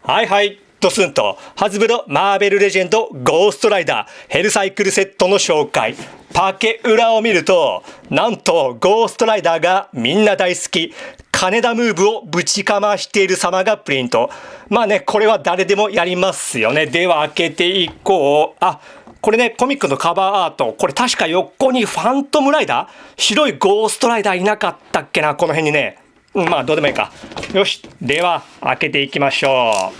はいはい、ドスンとハズブロマーベルレジェンドゴーストライダーヘルサイクルセットの紹介。パケ裏を見ると、なんとゴーストライダーがみんな大好き金田ムーブをぶちかましている様がプリント。まあね、これは誰でもやりますよね。では開けていこう。これね、コミックのカバーアート。これ確か横にファントムライダー、白いゴーストライダーいなかったっけな、この辺にね。まあどうでもいいか。よし、では開けていきましょ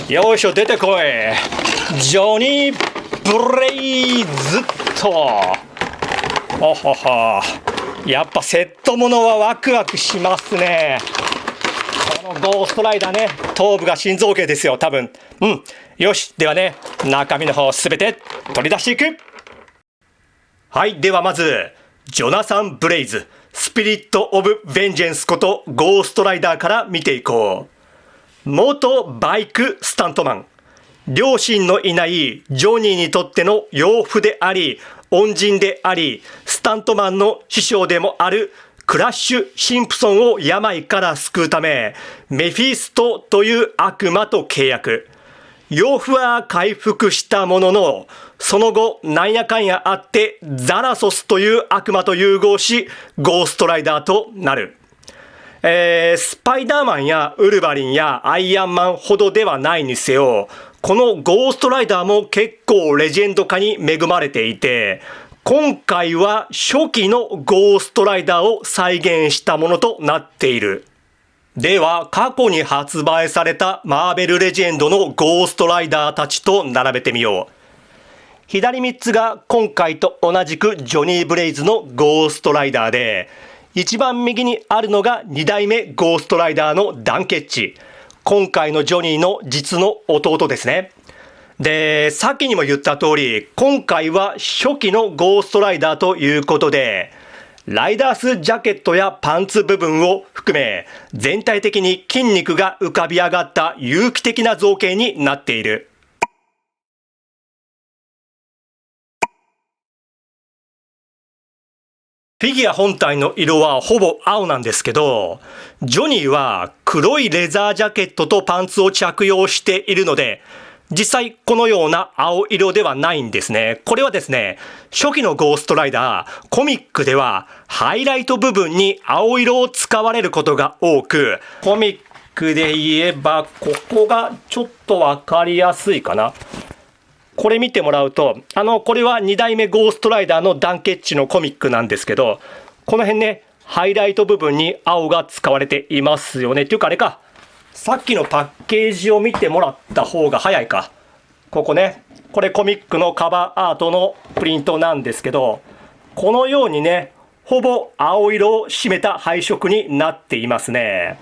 う。よいしょ、出てこい。ジョニー・ブレイズと。ほほほ。やっぱセットものはワクワクしますね。このゴーストライダーね、頭部が心臓系ですよ、多分。よし、ではね、中身の方すべて取り出していく。はい、ではまずジョナサン・ブレイズ、スピリット・オブ・ベンジェンスことゴーストライダーから見ていこう。元バイクスタントマン、両親のいないジョニーにとっての養父であり恩人でありスタントマンの師匠でもあるクラッシュ・シンプソンを病から救うためメフィストという悪魔と契約。養父は回復したものの、その後なんやかんやあってザラソスという悪魔と融合しゴーストライダーとなる。スパイダーマンやウルヴァリンやアイアンマンほどではないにせよ、このゴーストライダーも結構レジェンド化に恵まれていて、今回は初期のゴーストライダーを再現したものとなっている。では過去に発売されたマーベルレジェンドのゴーストライダーたちと並べてみよう。左3つが今回と同じくジョニー・ブレイズのゴーストライダーで、一番右にあるのが2代目ゴーストライダーのダンケッチ。今回のジョニーの実の弟ですね。で、さっきにも言った通り、今回は初期のゴーストライダーということで、ライダースジャケットやパンツ部分を含め、全体的に筋肉が浮かび上がった有機的な造形になっている。フィギュア本体の色はほぼ青なんですけど、ジョニーは黒いレザージャケットとパンツを着用しているので、実際このような青色ではないんですね。これはですね、初期のゴーストライダー、コミックではハイライト部分に青色を使われることが多く、コミックで言えばここがちょっとわかりやすいかな。これ見てもらうと、これは2代目ゴーストライダーのダンケッチのコミックなんですけど、この辺ね、ハイライト部分に青が使われていますよね。っていうかあれか、さっきのパッケージを見てもらった方が早いか。ここね、これコミックのカバーアートのプリントなんですけど、このようにね、ほぼ青色を占めた配色になっていますね。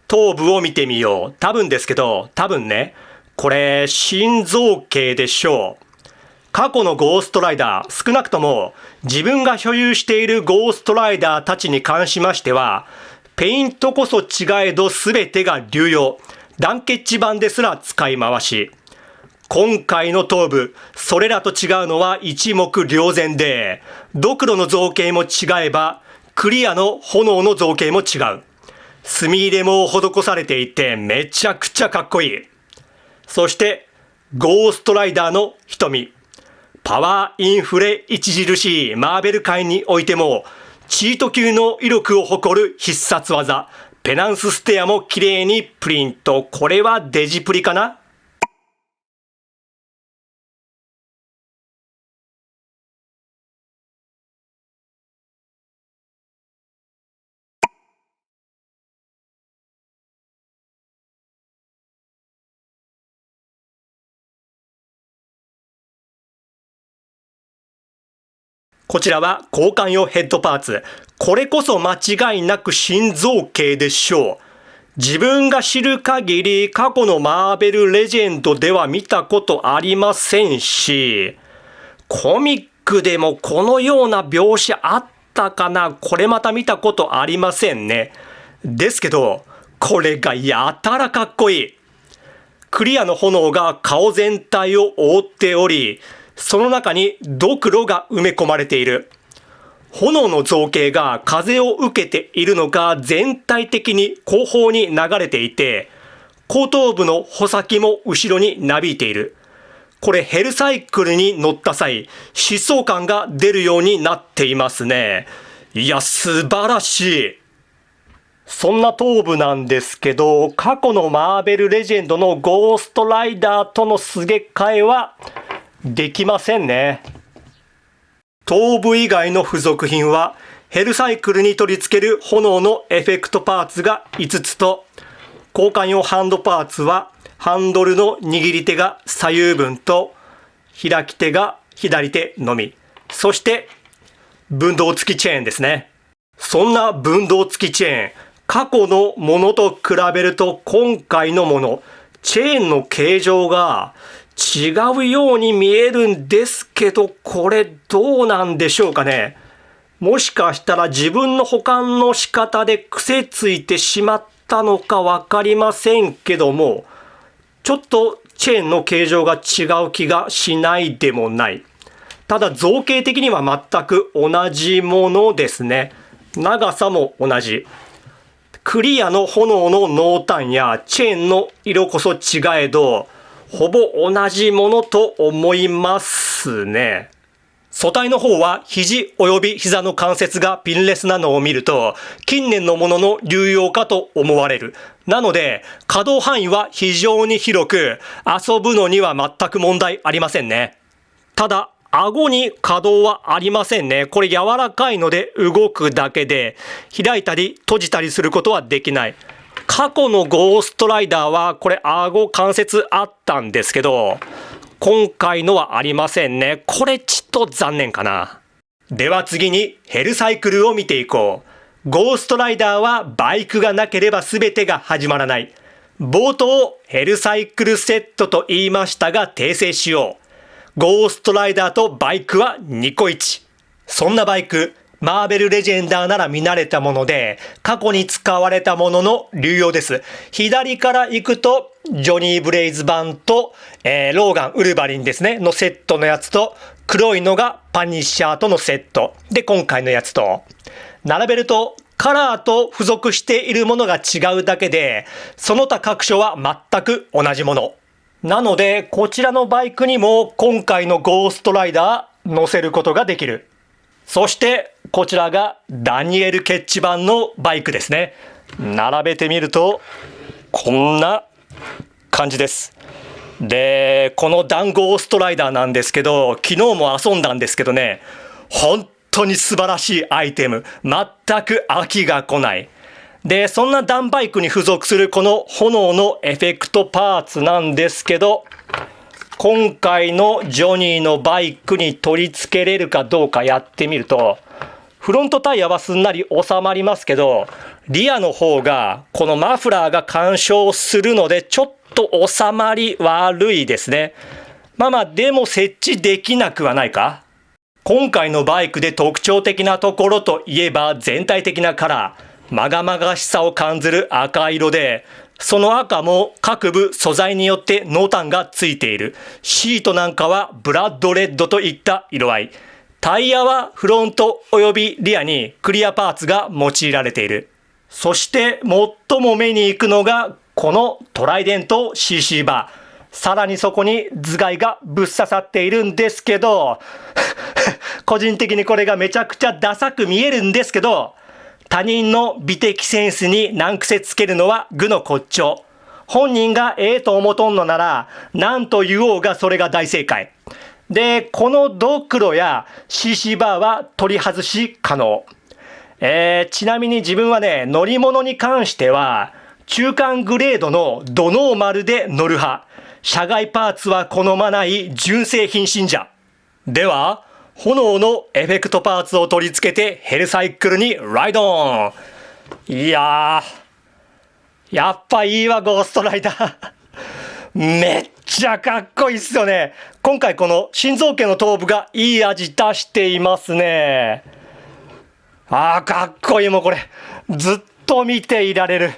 頭部を見てみよう。多分ですけど、多分ね、これ心臓系でしょう。過去のゴーストライダー、少なくとも自分が所有しているゴーストライダーたちに関しましては、ペイントこそ違えど全てが流用。ダンケッチ版ですら使い回し。今回の頭部、それらと違うのは一目瞭然で、ドクロの造形も違えば、クリアの炎の造形も違う。墨入れも施されていてめちゃくちゃかっこいい。そしてゴーストライダーの瞳、パワーインフレ著しいマーベル界においてもチート級の威力を誇る必殺技、ペナンスステアも綺麗にプリント。これはデジプリかな。こちらは交換用ヘッドパーツ。これこそ間違いなく心臓系でしょう。自分が知る限り過去のマーベルレジェンドでは見たことありませんし、コミックでもこのような描写あったかな。これまた見たことありませんね。ですけど、これがやたらかっこいい。クリアの炎が顔全体を覆っており、その中にドクロが埋め込まれている。炎の造形が風を受けているのか全体的に後方に流れていて、後頭部の穂先も後ろになびいている。これヘルサイクルに乗った際、疾走感が出るようになっていますね。いや、素晴らしい。そんな頭部なんですけど、過去のマーベルレジェンドのゴーストライダーとのすげ替えはできませんね。頭部以外の付属品は、ヘルサイクルに取り付ける炎のエフェクトパーツが5つと、交換用ハンドパーツは、ハンドルの握り手が左右分と、開き手が左手のみ。そして、分動付きチェーンですね。そんな分動付きチェーン、過去のものと比べると今回のもの、チェーンの形状が違うように見えるんですけど、これどうなんでしょうかね。もしかしたら自分の保管の仕方で癖ついてしまったのかわかりませんけども、ちょっとチェーンの形状が違う気がしないでもない。ただ造形的には全く同じものですね。長さも同じ。クリアの炎の濃淡やチェーンの色こそ違えど、ほぼ同じものと思いますね。素体の方は肘及び膝の関節がピンレスなのを見ると、近年のものの流用かと思われる。なので、可動範囲は非常に広く、遊ぶのには全く問題ありませんね。ただ、顎に可動はありませんね。これ柔らかいので動くだけで、開いたり閉じたりすることはできない。過去のゴーストライダーはこれ顎関節あったんですけど、今回のはありませんね。これちょっと残念かな。では次にヘルサイクルを見ていこう。ゴーストライダーはバイクがなければ全てが始まらない。冒頭ヘルサイクルセットと言いましたが訂正しよう。ゴーストライダーとバイクは2個1。そんなバイク、マーベルレジェンダーなら見慣れたもので、過去に使われたものの流用です。左から行くと、ジョニー・ブレイズ版と、ローガン・ウルヴァリンですね、のセットのやつと、黒いのがパニッシャーとのセット。で、今回のやつと、並べると、カラーと付属しているものが違うだけで、その他各所は全く同じもの。なので、こちらのバイクにも今回のゴーストライダー乗せることができる。そして、こちらがダニエル・ケッチ版のバイクですね。並べてみると、こんな感じです。で、このダンゴーストライダーなんですけど、昨日も遊んだんですけどね、本当に素晴らしいアイテム。全く飽きが来ない。で、そんなダンバイクに付属するこの炎のエフェクトパーツなんですけど、今回のジョニーのバイクに取り付けれるかどうかやってみると、フロントタイヤはすんなり収まりますけど、リアの方がこのマフラーが干渉するのでちょっと収まり悪いですね。でも設置できなくはないか。今回のバイクで特徴的なところといえば全体的なカラー。まがまがしさを感じる赤色で、その赤も各部素材によって濃淡がついている。シートなんかはブラッドレッドといった色合い。タイヤはフロント及びリアにクリアパーツが用いられている。そして最も目に行くのがこのトライデント CC バー。さらにそこに頭蓋がぶっ刺さっているんですけど、個人的にこれがめちゃくちゃダサく見えるんですけど、他人の美的センスに難癖つけるのは愚の骨頂。本人がええと思とんのなら、何と言おうがそれが大正解。で、このドクロや CC バーは取り外し可能。ちなみに自分はね、乗り物に関しては、中間グレードのドノーマルで乗る派。車外パーツは好まない純正品信者。では、炎のエフェクトパーツを取り付けてヘルサイクルにライドオン。いやー、やっぱいいわ、ゴーストライダー。めっちゃかっこいいっすよね。今回この心臓系の頭部がいい味出していますね。かっこいい。もうこれ、ずっと見ていられる。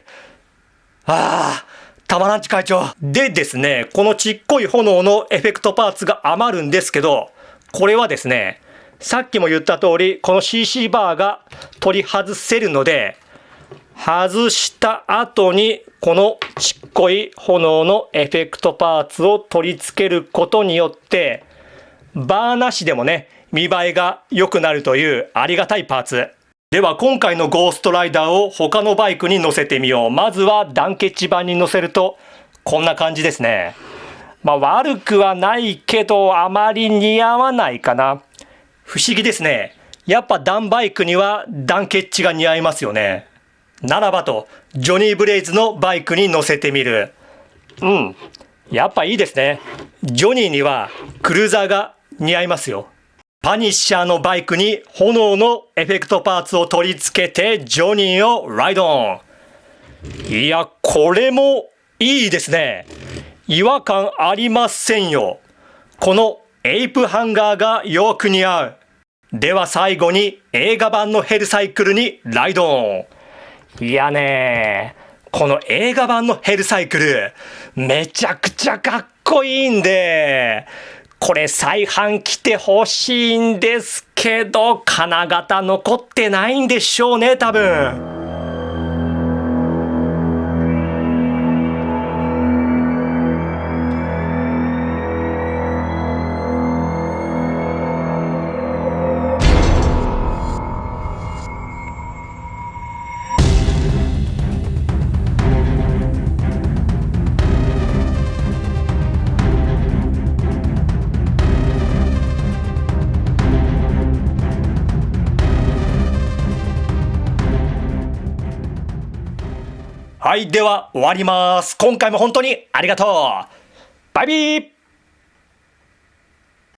たまらんち会長。でですね、このちっこい炎のエフェクトパーツが余るんですけど、これはですね、さっきも言った通り、この CC バーが取り外せるので、外した後にこのちっこい炎のエフェクトパーツを取り付けることによってバーなしでもね見栄えが良くなるというありがたいパーツでは今回のゴーストライダーを他のバイクに乗せてみよう。まずはダンケッチ版に乗せるとこんな感じですね。悪くはないけどあまり似合わないかな。不思議ですね。やっぱダンバイクにはダンケッチが似合いますよね。ならばとジョニー・ブレイズのバイクに乗せてみる。やっぱいいですね。ジョニーにはクルーザーが似合いますよ。パニッシャーのバイクに炎のエフェクトパーツを取り付けてジョニーをライドオン。いや、これもいいですね。違和感ありませんよ。このエイプハンガーがよく似合う。では最後に映画版のヘルサイクルにライドオン。いやね、この映画版のヘルサイクルめちゃくちゃかっこいいんでこれ再販来てほしいんですけど金型残ってないんでしょうね多分。はい、では終わります。今回も本当にありがとう。バイビー。